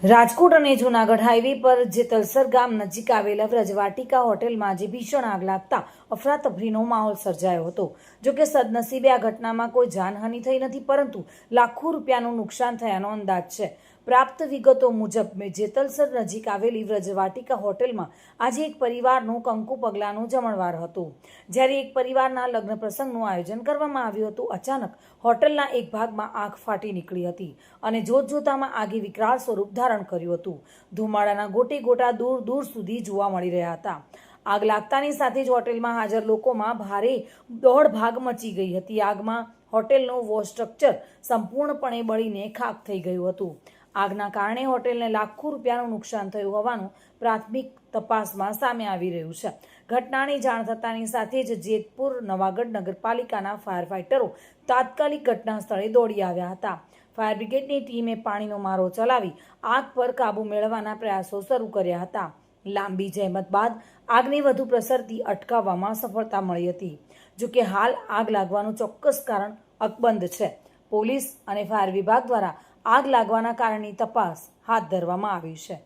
રાજકોટ અને જૂનાગઢ હાઈવે પર જેતલસર ગામ નજીક આવેલા વ્રજવાટિકા હોટેલમાં આજે ભીષણ આગ લાગતા અફરાતફરીનો માહોલ સર્જાયો હતો। જોકે સદનસીબે આ ઘટનામાં કોઈ જાનહાનિ થઈ નથી, પરંતુ લાખો રૂપિયાનું નુકસાન થયાનો અંદાજ છે। પ્રાપ્ત વિગતો મુજબ જેતલસર નજીક આવેલી વ્રજવાટિકા હોટેલમાં આજે એક પરિવારનું કંકુ પગલાનું જમણવાર હતું, જ્યારે એક પરિવારના લગ્ન પ્રસંગનું આયોજન કરવામાં આવ્યું હતું। અચાનક હોટલના એક ભાગમાં આગ ફાટી નીકળી હતી અને જોતજોતામાં આગે વિકરાળ સ્વરૂપ ધારણ કર્યું હતું। ધુમાડાના ગોટે ગોટા દૂર દૂર સુધી જોવા મળી રહ્યા હતા। આગ લાગતાની સાથે જ હોટેલમાં હાજર લોકોમાં ભારે દોડભાગ મચી ગઈ હતી। આગમાં હોટેલનું વોશ સ્ટ્રક્ચર સંપૂર્ણપણે બળીને ખાખ થઈ ગયું હતું। આગના કારણે હોટેલને લાખો રૂપિયાનું નુકસાન થયું હોવાનું પ્રાથમિક તપાસમાં સામે આવી રહ્યું છે। ઘટનાની જાણ થતાની સાથે જ જેતપુર નવાગઢ નગરપાલિકાના ફાયર ફાઇટરો તાત્કાલિક ઘટના સ્થળે દોડી આવ્યા હતા। ફાયર બ્રિગેડની ટીમે પાણીનો મારો ચલાવી આગ પર કાબૂ મેળવવાના પ્રયાસો શરૂ કર્યા હતા। લાંબી જહેમત બાદ આગને વધુ પ્રસરતી અટકાવવામાં સફળતા મળી હતી। જોકે હાલ આગ લાગવાનું ચોક્કસ કારણ અકબંધ છે। પોલીસ અને ફાયર વિભાગ દ્વારા આગ લાગવાના કારણની તપાસ હાથ ધરવામાં આવી છે।